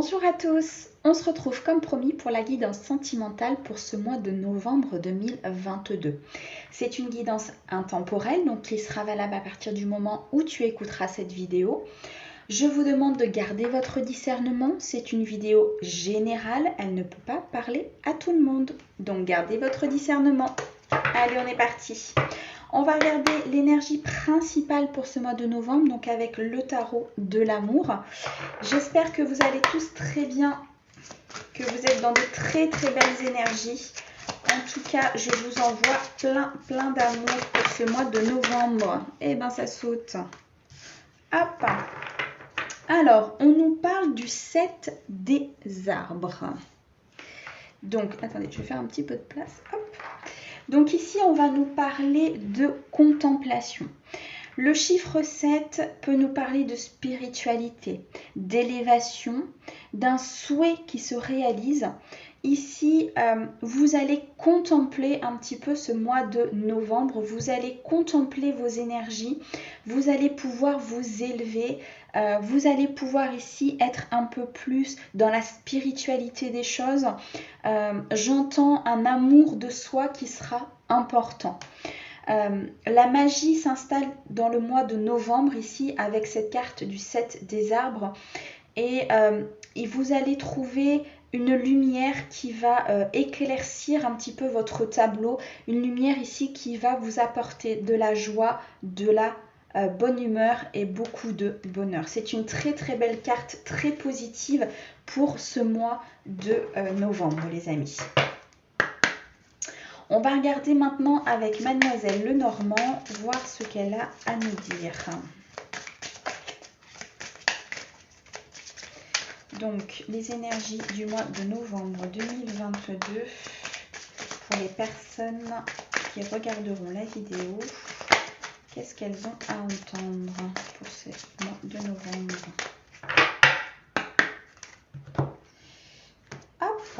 Bonjour à tous, on se retrouve comme promis pour la guidance sentimentale pour ce mois de novembre 2022. C'est une guidance intemporelle, donc qui sera valable à partir du moment où tu écouteras cette vidéo. Je vous demande de garder votre discernement, c'est une vidéo générale, elle ne peut pas parler à tout le monde. Donc gardez votre discernement. Allez, on est parti. On va regarder l'énergie principale pour ce mois de novembre, donc avec le tarot de l'amour. J'espère que vous allez tous très bien, que vous êtes dans de très belles énergies. En tout cas, je vous envoie plein d'amour pour ce mois de novembre. Eh ben, ça saute. Hop. Alors, on nous parle du 7 des arbres. Donc, attendez, je vais faire un petit peu de place. Hop. Donc ici, on va nous parler de contemplation. Le chiffre 7 peut nous parler de spiritualité, d'élévation, d'un souhait qui se réalise. Ici, vous allez contempler un petit peu ce mois de novembre, vous allez contempler vos énergies, vous allez pouvoir vous élever, vous allez pouvoir ici être un peu plus dans la spiritualité des choses. J'entends un amour de soi qui sera important. La magie s'installe dans le mois de novembre ici avec cette carte du 7 des arbres et vous allez trouver une lumière qui va éclaircir un petit peu votre tableau, une lumière ici qui va vous apporter de la joie, de la bonne humeur et beaucoup de bonheur. C'est une très belle carte, très positive pour ce mois de novembre, les amis. On va regarder maintenant avec Mademoiselle Lenormand, voir ce qu'elle a à nous dire. Donc, les énergies du mois de novembre 2022 pour les personnes qui regarderont la vidéo. Qu'est-ce qu'elles ont à entendre pour ce mois de novembre? Hop!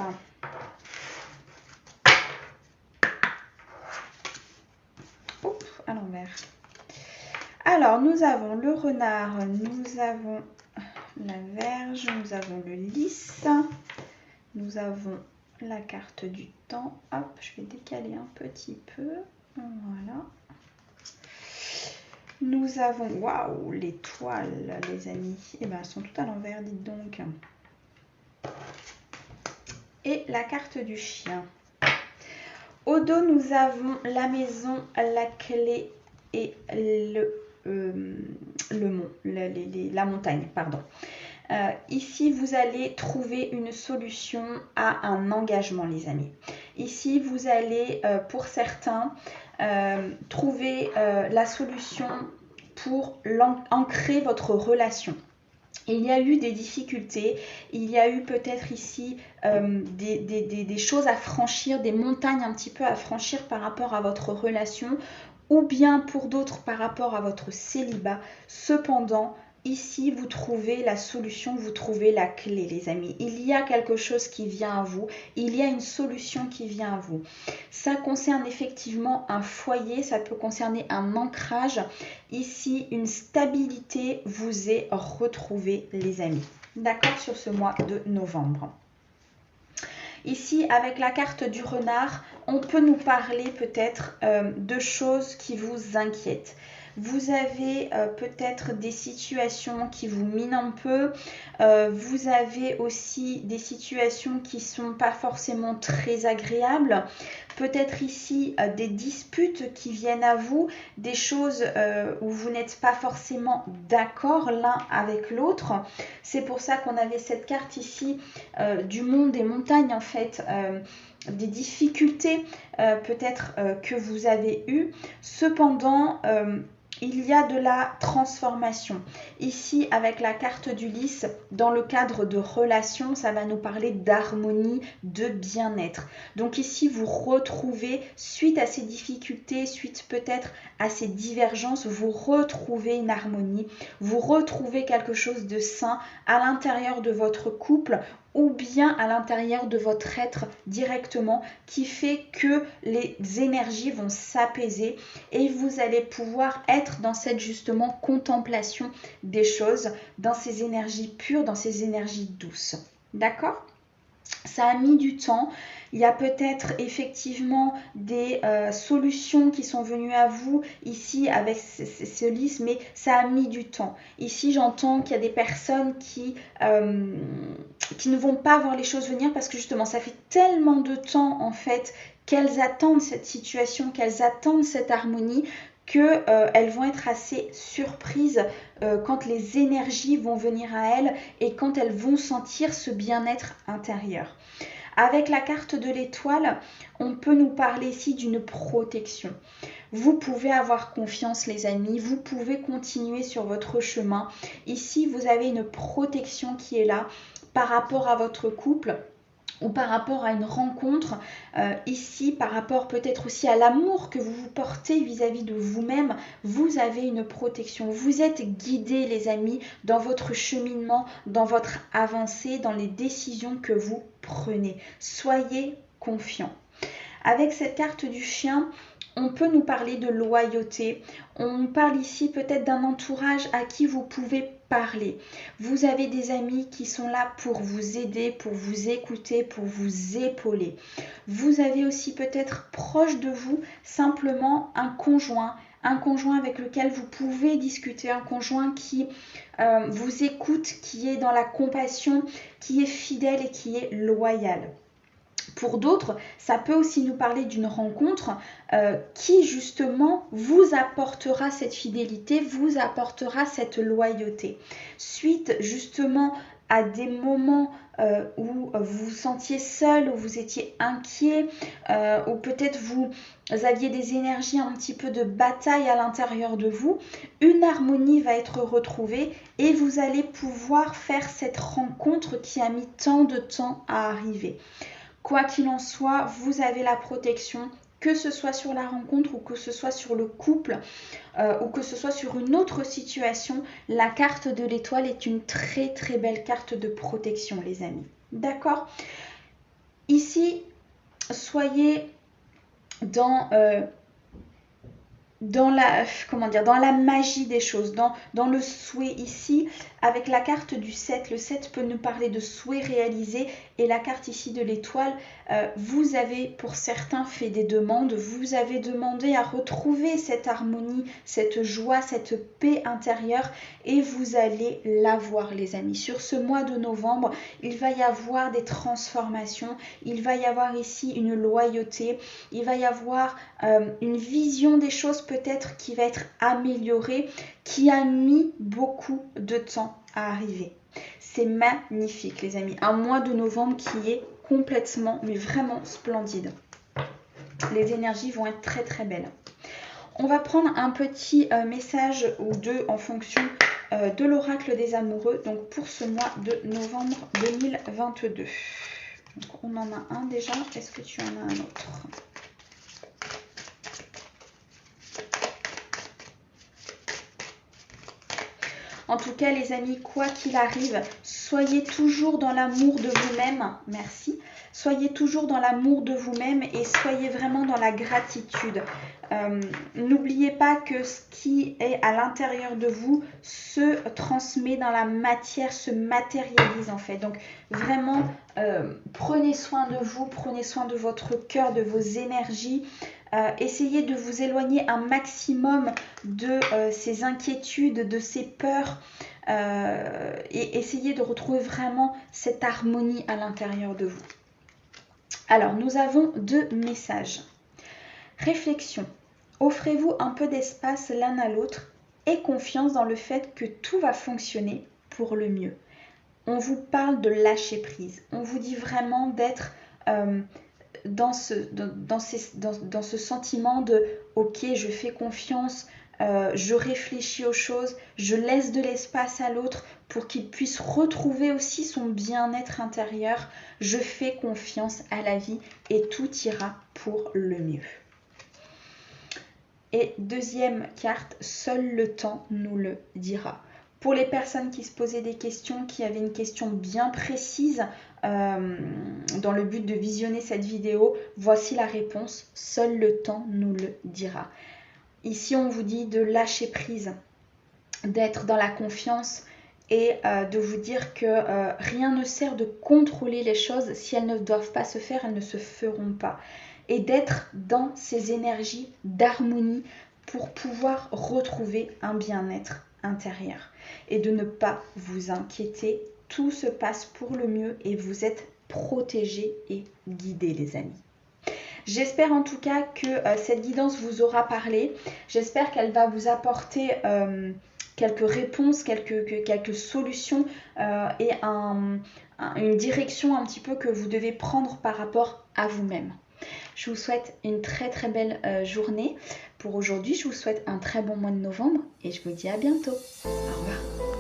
À l'envers. Alors, nous avons le renard, nous avons la Vierge, nous avons le lys, nous avons la carte du temps. Hop, je vais décaler un petit peu. Voilà. Nous avons, waouh, l'étoile, les amis. Eh bien, elles sont toutes à l'envers, dites donc. Et la carte du chien. Au dos, nous avons la maison, la clé et la montagne, pardon. Ici, vous allez trouver une solution à un engagement, les amis. Ici, vous allez, pour certains, trouver la solution pour ancrer votre relation. Il y a eu des difficultés, il y a eu peut-être ici des choses à franchir, des montagnes un petit peu à franchir par rapport à votre relation ou bien pour d'autres par rapport à votre célibat. Cependant, ici, vous trouvez la solution, vous trouvez la clé, les amis. Il y a quelque chose qui vient à vous, il y a une solution qui vient à vous. Ça concerne effectivement un foyer, ça peut concerner un ancrage. Ici, une stabilité vous est retrouvée, les amis. D'accord, sur ce mois de novembre. Ici, avec la carte du renard, on peut nous parler peut-être de choses qui vous inquiètent. Vous avez peut-être des situations qui vous minent un peu. Vous avez aussi des situations qui ne sont pas forcément très agréables. Peut-être ici des disputes qui viennent à vous, des choses où vous n'êtes pas forcément d'accord l'un avec l'autre. C'est pour ça qu'on avait cette carte ici du monde des montagnes en fait. Des difficultés peut-être que vous avez eues. Cependant, il y a de la transformation. Ici, avec la carte du lys, dans le cadre de relations, ça va nous parler d'harmonie, de bien-être. Donc ici, vous retrouvez, suite à ces difficultés, suite peut-être à ces divergences, vous retrouvez une harmonie, vous retrouvez quelque chose de sain à l'intérieur de votre couple ou bien à l'intérieur de votre être directement, qui fait que les énergies vont s'apaiser et vous allez pouvoir être dans cette justement contemplation des choses, dans ces énergies pures, dans ces énergies douces. D'accord? Ça a mis du temps. Il y a peut-être effectivement des solutions qui sont venues à vous ici avec ce lys, mais ça a mis du temps. Ici, j'entends qu'il y a des personnes qui ne vont pas voir les choses venir parce que justement, ça fait tellement de temps en fait qu'elles attendent cette situation, qu'elles attendent cette harmonie, qu'elles vont être assez surprises quand les énergies vont venir à elles et quand elles vont sentir ce bien-être intérieur. Avec la carte de l'étoile, on peut nous parler ici d'une protection. Vous pouvez avoir confiance les amis, vous pouvez continuer sur votre chemin. Ici, vous avez une protection qui est là par rapport à votre couple ou par rapport à une rencontre, ici par rapport peut-être aussi à l'amour que vous vous portez vis-à-vis de vous-même, vous avez une protection. Vous êtes guidés les amis dans votre cheminement, dans votre avancée, dans les décisions que vous prenez. Soyez confiants. Avec cette carte du chien, on peut nous parler de loyauté. On parle ici peut-être d'un entourage à qui vous pouvez parler. Vous avez des amis qui sont là pour vous aider, pour vous écouter, pour vous épauler. Vous avez aussi peut-être proche de vous simplement un conjoint avec lequel vous pouvez discuter, un conjoint qui vous écoute, qui est dans la compassion, qui est fidèle et qui est loyal. Pour d'autres, ça peut aussi nous parler d'une rencontre qui justement vous apportera cette fidélité, vous apportera cette loyauté. Suite justement à des moments où vous vous sentiez seul, où vous étiez inquiet, où peut-être vous aviez des énergies un petit peu de bataille à l'intérieur de vous, une harmonie va être retrouvée et vous allez pouvoir faire cette rencontre qui a mis tant de temps à arriver. Quoi qu'il en soit, vous avez la protection, que ce soit sur la rencontre ou que ce soit sur le couple ou que ce soit sur une autre situation. La carte de l'étoile est une très très belle carte de protection les amis. D'accord? Ici, soyez dans la magie des choses, dans le souhait ici. Avec la carte du 7, le 7 peut nous parler de souhaits réalisés et la carte ici de l'étoile, vous avez pour certains fait des demandes, vous avez demandé à retrouver cette harmonie, cette joie, cette paix intérieure et vous allez l'avoir les amis. Sur ce mois de novembre, il va y avoir des transformations, il va y avoir ici une loyauté, il va y avoir une vision des choses peut-être qui va être améliorée, qui a mis beaucoup de temps à arriver. C'est magnifique les amis, un mois de novembre qui est complètement, mais vraiment splendide. Les énergies vont être très très belles. On va prendre un petit message ou deux en fonction de l'oracle des amoureux, donc pour ce mois de novembre 2022. Donc on en a un déjà, est-ce que tu en as un autre ? En tout cas, les amis, quoi qu'il arrive, soyez toujours dans l'amour de vous-même. Merci. Soyez toujours dans l'amour de vous-même et soyez vraiment dans la gratitude. N'oubliez pas que ce qui est à l'intérieur de vous se transmet dans la matière, se matérialise en fait. Donc vraiment, prenez soin de vous, prenez soin de votre cœur, de vos énergies. Essayez de vous éloigner un maximum de ces inquiétudes, de ces peurs et essayez de retrouver vraiment cette harmonie à l'intérieur de vous. Alors, nous avons deux messages. Réflexion. Offrez-vous un peu d'espace l'un à l'autre et confiance dans le fait que tout va fonctionner pour le mieux. On vous parle de lâcher prise. On vous dit vraiment d'être dans ce sentiment de « ok, je fais confiance », je réfléchis aux choses, je laisse de l'espace à l'autre pour qu'il puisse retrouver aussi son bien-être intérieur. Je fais confiance à la vie et tout ira pour le mieux. Et deuxième carte, seul le temps nous le dira. Pour les personnes qui se posaient des questions, qui avaient une question bien précise dans le but de visionner cette vidéo, voici la réponse, seul le temps nous le dira. Ici, on vous dit de lâcher prise, d'être dans la confiance et de vous dire que rien ne sert de contrôler les choses. Si elles ne doivent pas se faire, elles ne se feront pas. Et d'être dans ces énergies d'harmonie pour pouvoir retrouver un bien-être intérieur. Et de ne pas vous inquiéter, tout se passe pour le mieux et vous êtes protégés et guidés, les amis. J'espère en tout cas que cette guidance vous aura parlé. J'espère qu'elle va vous apporter quelques réponses, quelques solutions et une direction un petit peu que vous devez prendre par rapport à vous-même. Je vous souhaite une très très belle journée. Pour aujourd'hui, je vous souhaite un très bon mois de novembre et je vous dis à bientôt. Au revoir.